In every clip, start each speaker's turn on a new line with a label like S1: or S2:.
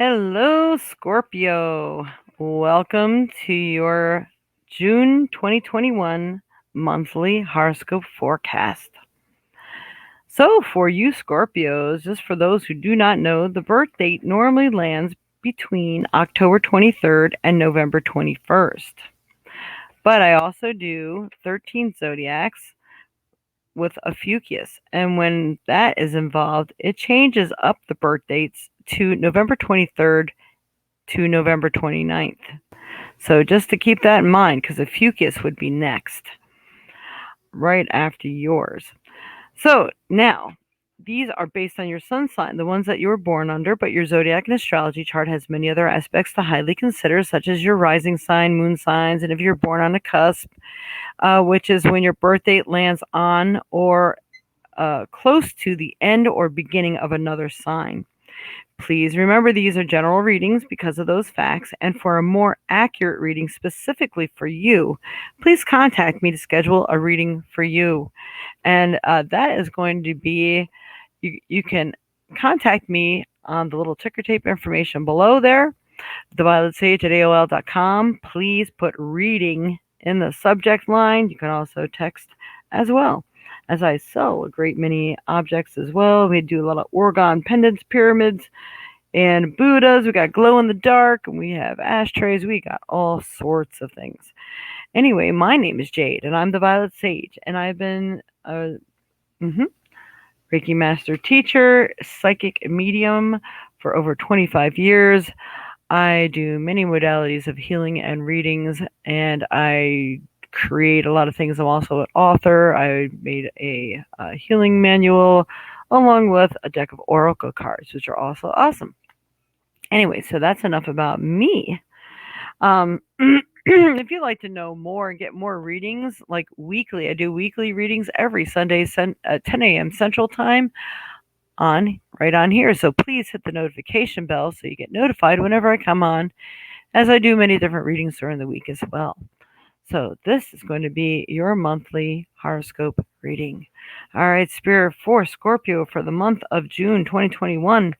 S1: Hello, Scorpio. Welcome to your June 2021 monthly horoscope forecast. So, for you Scorpios, just for those who do not know, the birth date normally lands between October 23rd and November 21st. But I also do 13 zodiacs with a fucus, and when that is involved, it changes up the birth dates to November 23rd to November 29th. So just to keep that in mind, because the fucus would be next, right after yours. So now, these are based on your sun sign, the ones that you were born under, but your zodiac and astrology chart has many other aspects to highly consider, such as your rising sign, moon signs, and if you're born on a cusp, which is when your birth date lands on or close to the end or beginning of another sign. Please remember these are general readings because of those facts, and for a more accurate reading specifically for you, please contact me to schedule a reading for you. And that is going to be, you can contact me on the little ticker tape information below there, thevioletSage@aol.com. Please put reading in the subject line. You can also text as well, as I sell a great many objects as well. We do a lot of orgone pendants, pyramids, and Buddhas. We got glow in the dark, and we have ashtrays. We got all sorts of things. Anyway, my name is Jade, and I'm the Violet Sage, and I've been a Reiki Master Teacher, psychic medium for over 25 years. I do many modalities of healing and readings, and I create a lot of things. I'm also an author. I made a healing manual along with a deck of oracle cards, which are also awesome. Anyway, so that's enough about me. If you'd like to know more and get more readings, like weekly, I do weekly readings every Sunday at 10 a.m. Central Time right on here. So please hit the notification bell so you get notified whenever I come on, as I do many different readings during the week as well. So this is going to be your monthly horoscope reading. All right, Spirit for Scorpio for the month of June 2021.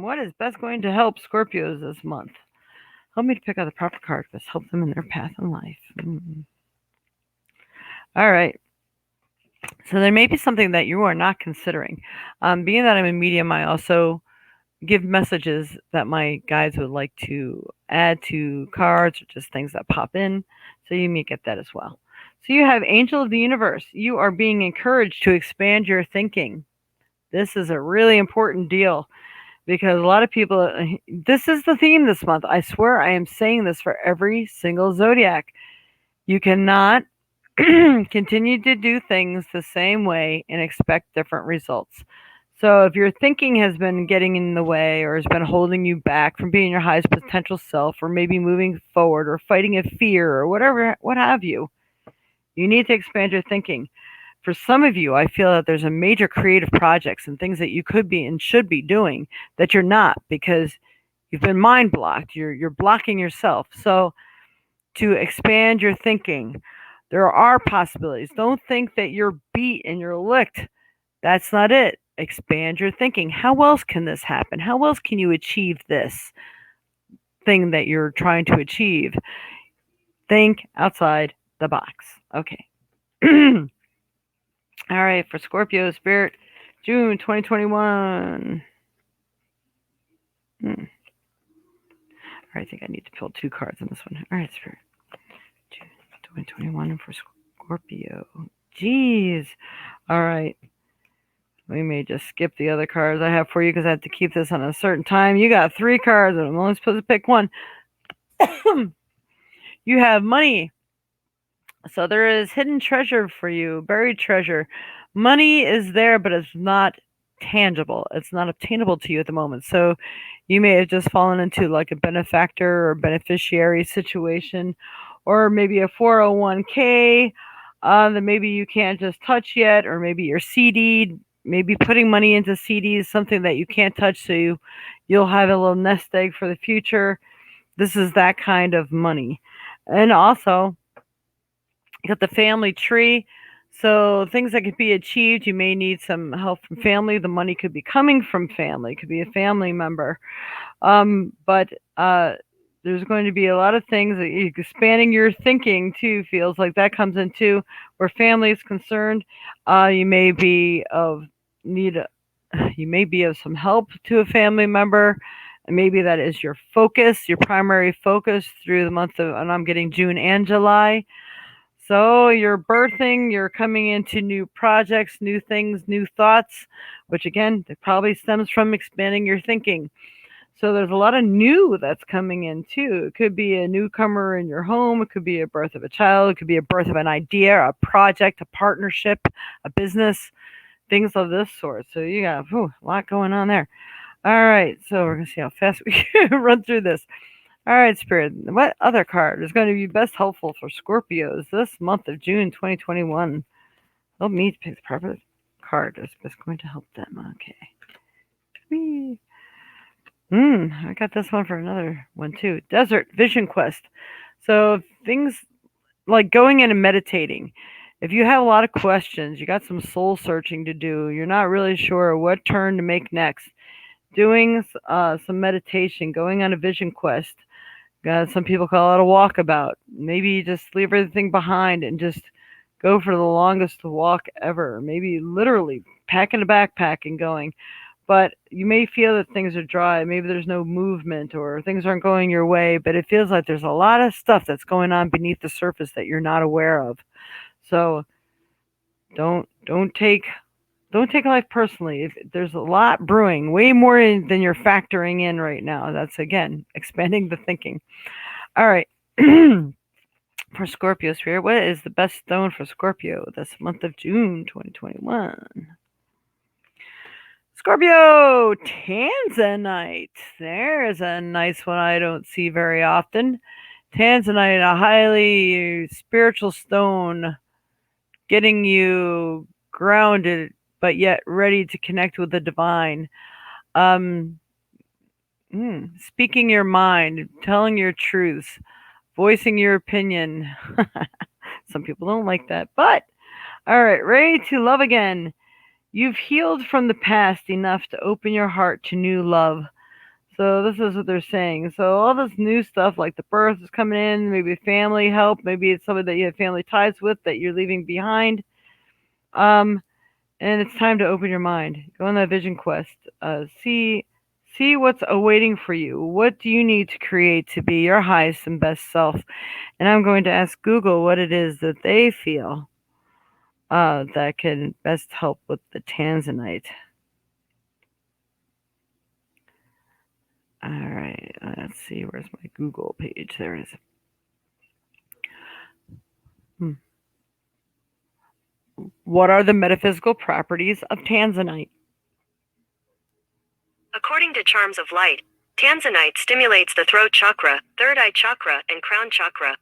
S1: What is best going to help Scorpios this month? Help me to pick out the proper card. Let's help them in their path in life. All right. So there may be something that you are not considering. Being that I'm a medium, I also give messages that my guides would like to add to cards or just things that pop in. So you may get that as well. So you have Angel of the Universe. You are being encouraged to expand your thinking. This is a really important deal, because a lot of people, this is the theme this month. I swear I am saying this for every single zodiac. You cannot continue to do things the same way and expect different results. So if your thinking has been getting in the way or has been holding you back from being your highest potential self, or maybe moving forward or fighting a fear or whatever, what have you, you need to expand your thinking. For some of you, I feel that there's a major creative projects and things that you could be and should be doing that you're not, because you've been mind blocked. You're blocking yourself. So to expand your thinking, there are possibilities. Don't think that you're beat and you're licked. That's not it. Expand your thinking. How else can this happen? How else can you achieve this thing that you're trying to achieve? Think outside the box. Okay. All right, for Scorpio Spirit, June 2021. All right, I think I need to pull 2 cards on this one. All right, Spirit, June 2021 for Scorpio. Jeez. All right. We may just skip the other cards I have for you because I have to keep this on a certain time. You got 3 cards, and I'm only supposed to pick one. You have money. So there is hidden treasure for you, buried treasure. Money is there, but it's not tangible. It's not obtainable to you at the moment. So you may have just fallen into like a benefactor or beneficiary situation, or maybe a 401k that maybe you can't just touch yet, or maybe you're CD'd. Maybe putting money into CDs, something that you can't touch, so you'll have a little nest egg for the future. This is that kind of money. And also, you got the family tree. So things that could be achieved, you may need some help from family. The money could be coming from family, could be a family member. But there's going to be a lot of things that expanding your thinking too feels like that comes into where family is concerned. You may be of need, you may be of some help to a family member, and maybe that is your focus, your primary focus through the month of, and I'm getting June and July. So you're birthing, you're coming into new projects, new things, new thoughts, which again, it probably stems from expanding your thinking. So there's a lot of new that's coming in too. It could be a newcomer in your home. It could be a birth of a child. It could be a birth of an idea, a project, a partnership, a business, things of this sort. So you got a lot going on there. All right. So we're going to see how fast we can run through this. All right, Spirit. What other card is going to be best helpful for Scorpios this month of June 2021? Help me pick the proper card that's best going to help them. Okay. Whee. I got this one for another one too. Desert Vision Quest. So things like going in and meditating. If you have a lot of questions, you got some soul searching to do, you're not really sure what turn to make next, doing some meditation, going on a vision quest. Some people call it a walkabout. Maybe you just leave everything behind and just go for the longest walk ever. Maybe literally packing a backpack and going. But you may feel that things are dry. Maybe there's no movement or things aren't going your way, but it feels like there's a lot of stuff that's going on beneath the surface that you're not aware of. So don't take life personally. If there's a lot brewing, way more than you're factoring in right now. That's again expanding the thinking. All right. For Scorpio Spirit, what is the best stone for Scorpio this month of June 2021? Scorpio, Tanzanite. There's a nice one I don't see very often. Tanzanite, a highly spiritual stone, getting you grounded, but yet ready to connect with the divine. Speaking your mind, telling your truths, voicing your opinion. Some people don't like that, but all right, ready to love again. You've healed from the past enough to open your heart to new love. So this is what they're saying. So all this new stuff like the birth is coming in, maybe family help, maybe it's somebody that you have family ties with that you're leaving behind. And it's time to open your mind. Go on that vision quest. See what's awaiting for you. What do you need to create to be your highest and best self? And I'm going to ask Google what it is that they feel that can best help with the Tanzanite. All right, let's see. Where's my Google page? There it is. What are the metaphysical properties of Tanzanite?
S2: According to Charms of Light, Tanzanite stimulates the throat chakra, third eye chakra, and crown chakra.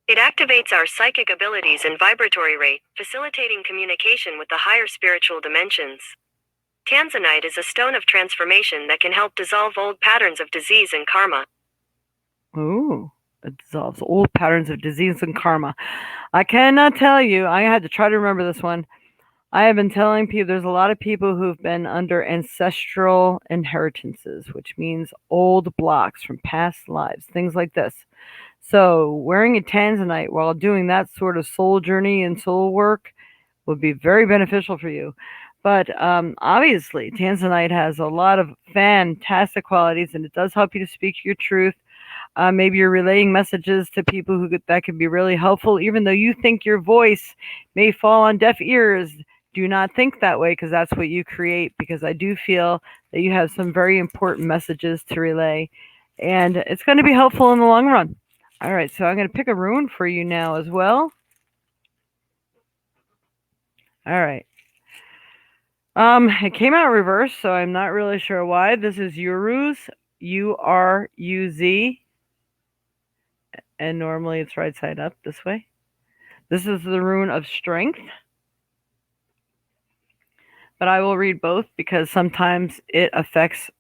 S2: It activates our psychic abilities and vibratory rate, facilitating communication with the higher spiritual dimensions. Tanzanite is a stone of transformation that can help dissolve old patterns of disease and karma.
S1: Ooh, it dissolves old patterns of disease and karma. I cannot tell you, I had to try to remember this one. I have been telling people there's a lot of people who've been under ancestral inheritances, which means old blocks from past lives, things like this. So wearing a Tanzanite while doing that sort of soul journey and soul work would be very beneficial for you. But obviously, Tanzanite has a lot of fantastic qualities, and it does help you to speak your truth. Maybe you're relaying messages to people that could be really helpful, even though you think your voice may fall on deaf ears. Do not think that way, because that's what you create. Because I do feel that you have some very important messages to relay, and it's going to be helpful in the long run. All right, so I'm going to pick a rune for you now as well. All right. It came out reverse, so I'm not really sure why. This is Uruz, Uruz, and normally it's right side up this way. This is the rune of strength, but I will read both because sometimes it affects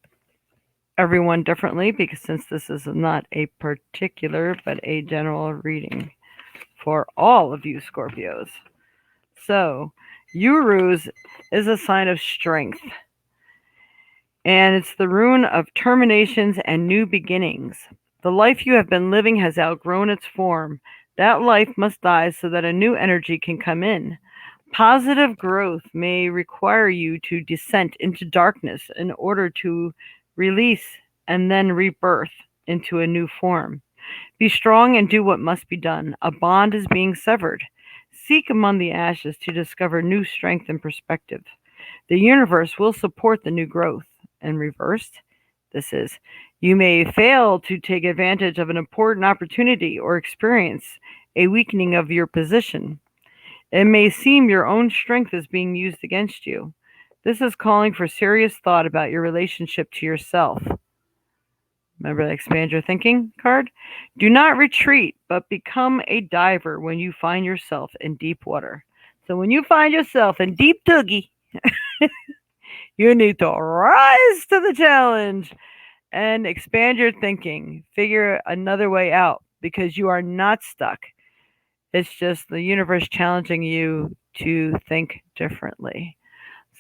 S1: everyone differently, because since this is not a particular but a general reading for all of you Scorpios. So, Uruz is a sign of strength, and it's the rune of terminations and new beginnings. The life you have been living has outgrown its form. That life must die so that a new energy can come in. Positive growth may require you to descend into darkness in order to release and then rebirth into a new form. Be strong and do what must be done. A bond is being severed. Seek among the ashes to discover new strength and perspective. The universe will support the new growth. And reversed, this is, you may fail to take advantage of an important opportunity or experience a weakening of your position. It may seem your own strength is being used against you. This is calling for serious thought about your relationship to yourself. Remember the expand your thinking card? Do not retreat, but become a diver when you find yourself in deep water. So when you find yourself in deep doogie, you need to rise to the challenge and expand your thinking. Figure another way out because you are not stuck. It's just the universe challenging you to think differently.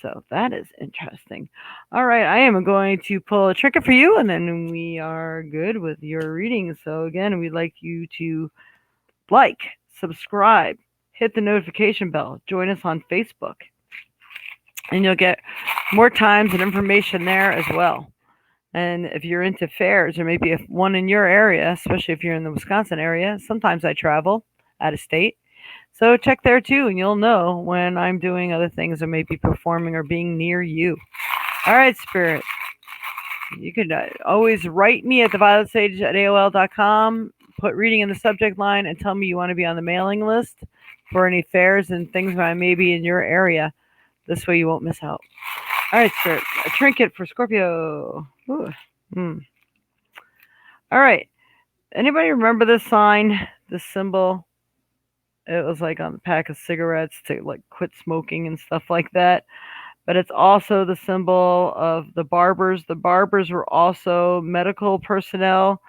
S1: So that is interesting. All right, I am going to pull a trinket for you, and then we are good with your reading. So again, we'd like you to like, subscribe, hit the notification bell, join us on Facebook, and you'll get more times and information there as well. And if you're into fairs, there may be one in your area, especially if you're in the Wisconsin area. Sometimes I travel out of state. So check there too, and you'll know when I'm doing other things or maybe performing or being near you. All right, Spirit. You can always write me at thevioletsage at AOL.com, put reading in the subject line, and tell me you want to be on the mailing list for any fairs and things that may be in your area. This way you won't miss out. All right, Spirit. A trinket for Scorpio. Ooh. All right. Anybody remember this sign, this symbol? It was like on the pack of cigarettes to like quit smoking and stuff like that. But it's also the symbol of the barbers. The barbers were also medical personnel.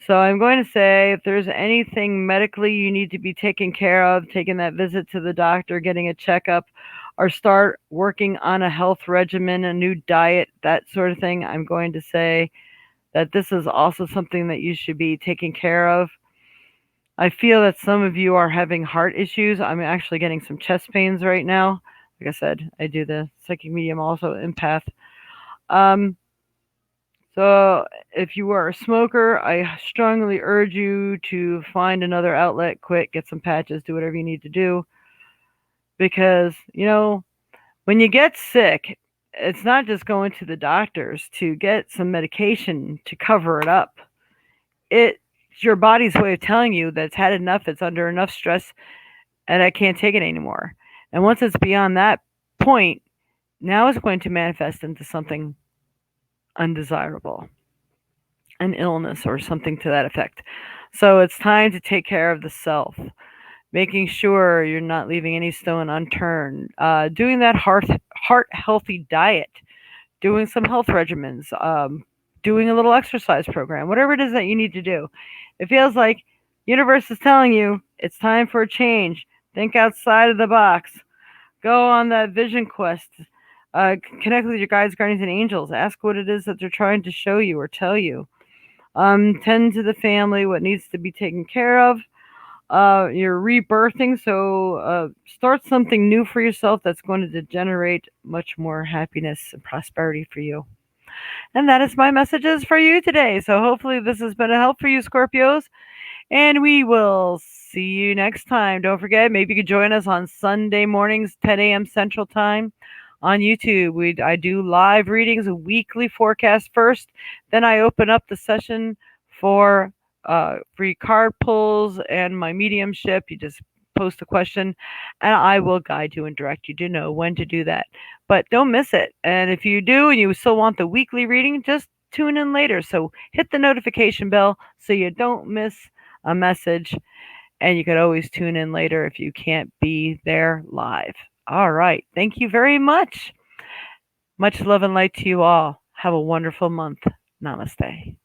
S1: So I'm going to say if there's anything medically you need to be taken care of, taking that visit to the doctor, getting a checkup, or start working on a health regimen, a new diet, that sort of thing, I'm going to say that this is also something that you should be taking care of. I feel that some of you are having heart issues. I'm actually getting some chest pains right now. Like I said, I do the psychic medium, also empath. So if you are a smoker, I strongly urge you to find another outlet, quit, get some patches, do whatever you need to do. Because, when you get sick, it's not just going to the doctors to get some medication to cover it up. It's your body's way of telling you that it's had enough, it's under enough stress, and I can't take it anymore. And once it's beyond that point, now it's going to manifest into something undesirable, an illness or something to that effect. So it's time to take care of the self, making sure you're not leaving any stone unturned, doing that heart healthy diet, doing some health regimens, doing a little exercise program, whatever it is that you need to do. It feels like universe is telling you it's time for a change. Think outside of the box. Go on that vision quest. Connect with your guides, guardians, and angels. Ask what it is that they're trying to show you or tell you. Tend to the family, what needs to be taken care of. You're rebirthing, so start something new for yourself that's going to generate much more happiness and prosperity for you. And that is my messages for you today. So hopefully this has been a help for you, Scorpios. And we will see you next time. Don't forget, maybe you could join us on Sunday mornings, 10 a.m. Central Time on YouTube. I do live readings, a weekly forecast first. Then I open up the session for free card pulls and my mediumship. You just post a question and I will guide you and direct you to know when to do that. But don't miss it. And if you do and you still want the weekly reading, just tune in later. So hit the notification bell so you don't miss a message. And you could always tune in later if you can't be there live. All right. Thank you very much. Much love and light to you all. Have a wonderful month. Namaste.